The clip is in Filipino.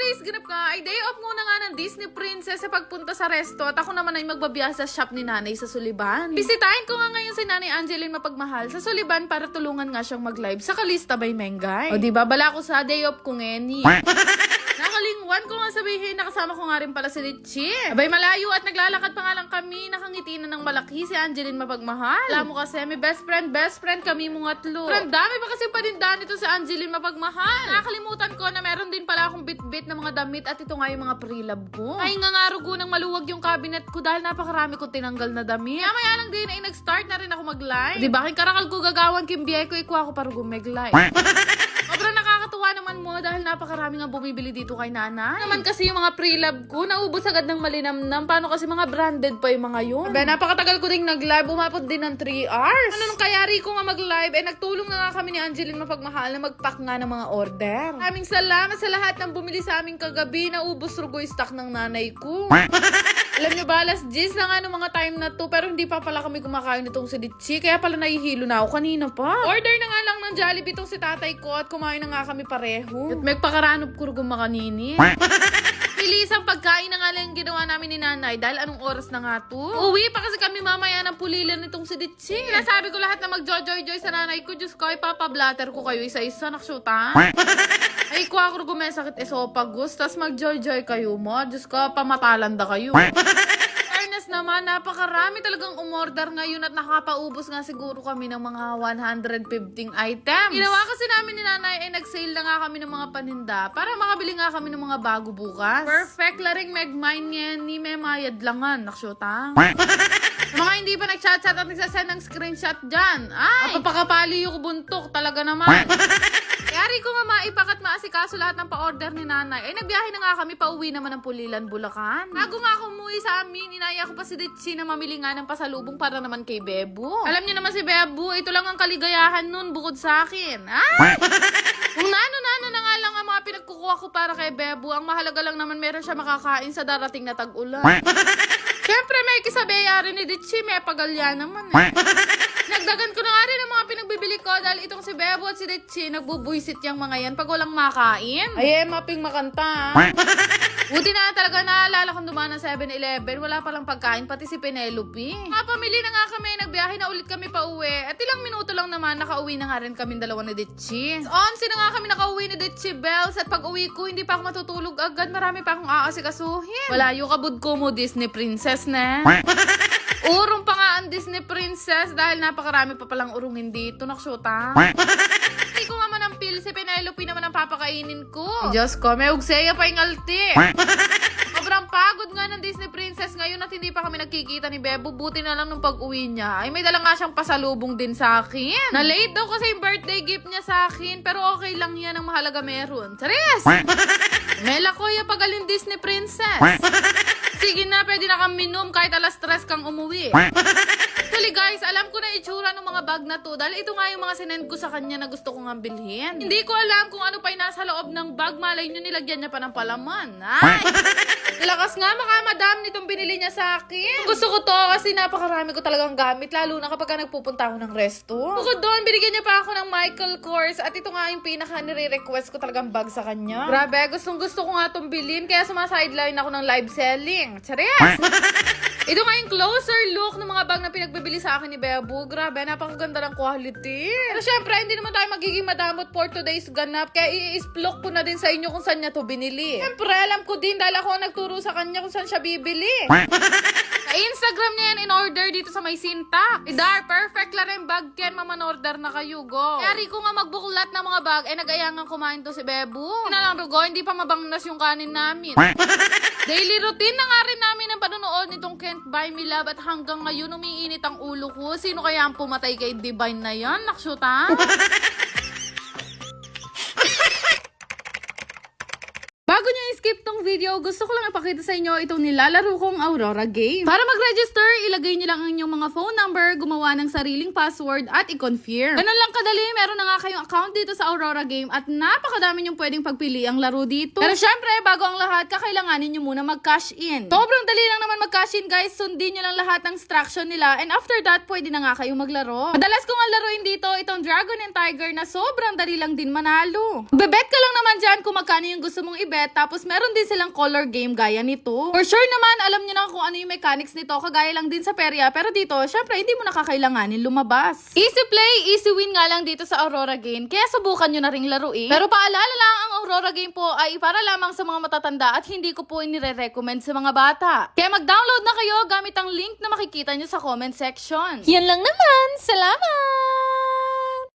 today's ganap nga ay day off muna nga ng Disney Princess sa pagpunta sa resto at ako naman ay magbabiyahe sa shop ni nanay sa Suliban. Bisitahin ko nga ngayon si nanay Angeline Mapagmahal sa Suliban para tulungan nga siyang mag-live sa Kalista by Mengay. O diba, bala ko sa day off ko ngeni. Nakalingwan ko nga sabihin, nakasama ko nga rin pala si Richie. Abay malayo at naglalakad pa nga lang kami, nakangiti na ng malaki si Angeline Mapagmahal. Alam mo kasi, may best friend kami mga tlo. Pero ang dami pa kasi panindahan ito si Angeline Mapagmahal. Nakalimutan ko na meron din pala akong bit-bit na mga damit at ito nga yung mga pre-love ko. Ay nga rugo ng maluwag yung cabinet ko dahil napakarami kong tinanggal na damit. Maya lang din ay nag-start na rin ako mag-live. Diba, king karakal ko gagawan kimbiye ko, ikuha ko para mag-live. Sobrang nakakatuwa naman mo dahil napakarami nga bumibili dito kay nanay. Naman kasi yung mga pre-love ko, naubos agad ng malinamnam. Paano kasi mga branded pa yung mga yun? Aba, napakatagal ko ding nag-live. Umapot din ng 3 hours. Ano nung kayari ko nga mag-live, nagtulong na nga kami ni Angeline Mapagmahal na mag-pack nga ng mga order. Maraming salamat sa lahat ng bumili sa aming kagabi. Naubos rugoy stock ng nanay ko. Alam nyo ba, alas 10 na nga nung mga time na to, pero hindi pa pala kami kumakain itong si Ditchi, kaya pala nahihilo na ako kanina pa. Order na nga lang ng Jollibee itong si tatay ko at kumain na nga kami pareho. At may pakaranop ko rugo makanini. Bilis ang pagkain na nga lang ginawa namin ni nanay dahil anong oras na nga to? Uwi pa kasi kami mamaya ng pulilan nitong si Ditchi. Sinasabi ko lahat na mag-joy-joy sa nanay ko. Diyos ko, ipapablatter ko kayo isa-isa. Naksyuta. Ay, kuha ko may sakit esophagus. Tapos mag-joy-joy kayo mo. Diyos ko, pamatalanda kayo. Fairness naman, napakarami talagang umorder ngayon at nakapaubos nga siguro kami ng mga 115 items. Ginawa kasi namin ni nanay ay nag-sale na nga kami ng mga paninda para makabili nga kami ng mga bago bukas. Perfect laring megmine yan ni Memayad langan. Naksyota. Mga hindi pa nag-chat-chat at nagsasend ng screenshot dyan. Ay, papakapali yung buntok talaga naman. Kayari ko nga maipakat maasikaso lahat ng pa-order ni nanay. Ay, nagbiyahe na nga kami, pauwi naman ng Pulilan, Bulacan. Bago nga ako umuwi sa amin, inaya ko pa si Ditchi na mamili nga ng pasalubong para naman kay Bebo. Alam niyo naman si Bebo, ito lang ang kaligayahan nun bukod sa akin. Ay! Kung nano-nano na nga lang ang mga pinagkukuha ko para kay Bebo, ang mahalaga lang naman meron siya makakain sa darating na tag-ulan. Siyempre, may kisabeya rin ni Ditchi, may pagalya naman eh. Nagdagan ko na nga rin ang mga pinagbibili ko dahil itong si Bebo at si Ditchi, nagbubuisit yung mga yan pag walang makain. Ay, maping makanta. Buti na talaga naalala kong dumaan ng 7-Eleven, wala palang pagkain, pati si Penelope. Mapamili na nga kami, nagbiyahe na ulit kami pa uwi. At ilang minuto lang naman, nakauwi na nga rin kami dalawa ni Ditchi. Onsi na nga kami nakauwi ni Ditchi Bells at pag uwi ko, hindi pa ako matutulog agad. Marami pa akong aasikasuhin. Wala yung kabud ko mo, Disney Princess na. Urong pa nga ang Disney Princess dahil napakarami pa palang urungin dito. Naksyota. Hindi ko nga manampil si Penelope naman ang papakainin ko. Diyos ko, may ugseya pa yung alti. Sobrang pagod nga ng Disney Princess ngayon at hindi pa kami nagkikita ni Bebo. Buti na lang nung pag-uwi niya. Ay, may dala nga siyang pasalubong din sa akin. Na-late daw kasi yung birthday gift niya sa akin. Pero okay lang yan, ang mahalaga meron. Charis! Mela ko yung pagaling Disney Princess. Sige na, pwede na kang minom kahit alas 3 kang umuwi. Actually guys, alam ko na itsura ng mga bag na to dahil ito nga yung mga sinend ko sa kanya na gusto kong bilhin. Hindi ko alam kung ano pa yung nasa loob ng bag. Malay nyo, nilagyan niya pa ng palaman. Ay! Lakas nga makamadam nitong binili niya sa akin. Gusto ko to kasi napakarami ko talagang gamit lalo na kapag nagpupunta ako ng resto. Bukod doon, binigyan niya pa ako ng Michael Kors at ito nga yung pinaka nire-request ko talagang bag sa kanya. Grabe, gustong gusto ko nga itong bilhin kaya sumasideline ako ng live selling. Charis! Ito nga yung closer look ng mga bag na pinagbibili sa akin ni Bebo. Grabe, napakaganda ng quality. Pero syempre, hindi naman tayo magiging madamot for today's ganap. Kaya i-isplok ko na din sa inyo kung saan niya to binili. Syempre, alam ko din dahil ako ang nagturo sa kanya kung saan siya bibili. Sa Instagram niya yan in order dito sa may sinta. Idar, perfect la rin bag ken maman-order na kayo, go. Kaya Rico nga magbuklat ng mga bag, nag-ayangan kumain to si Bebo. Lang rugo, hindi pa mabangnas yung kanin namin. Daily routine na nga rin namin ang panonood nitong Can't Buy Me Love at hanggang ngayon umiinit ang ulo ko. Sino kaya ang pumatay kay Divine na yan? Naksyuta? Bago nyo i-skip tong video, gusto ko lang ipakita sa inyo itong nilalaro kong Aurora game. Para mag-register, ilagay nyo lang ang inyong mga phone number, gumawa ng sariling password at i-confirm. Ganun lang kadali, meron na nga kayong account dito sa Aurora game at napakadami nyong pwedeng pagpili ang laro dito. Pero syempre, bago ang lahat, kakailanganin nyo muna mag-cash in. Sobrang dali lang naman mag-cash in guys, sundin nyo lang lahat ng instruction nila and after that, pwede na nga kayong maglaro. Madalas kong ang laruin dito, itong Dragon and Tiger na sobrang dali lang din manalo. Bebet ka lang naman dyan kung magkano yung gusto mong ibet, tapos meron din silang color game gaya nito. For sure naman, alam nyo na kung ano yung mechanics nito, kagaya lang din sa perya, pero dito, syempre, hindi mo nakakailanganin lumabas. Easy play, easy win nga lang dito sa Aurora Game, kaya subukan nyo na ring laruin. Pero paalala lang, ang Aurora Game po ay para lamang sa mga matatanda at hindi ko po inire-recommend sa mga bata. Kaya mag-download na kayo gamit ang link na makikita nyo sa comment section. Yan lang naman. Salamat!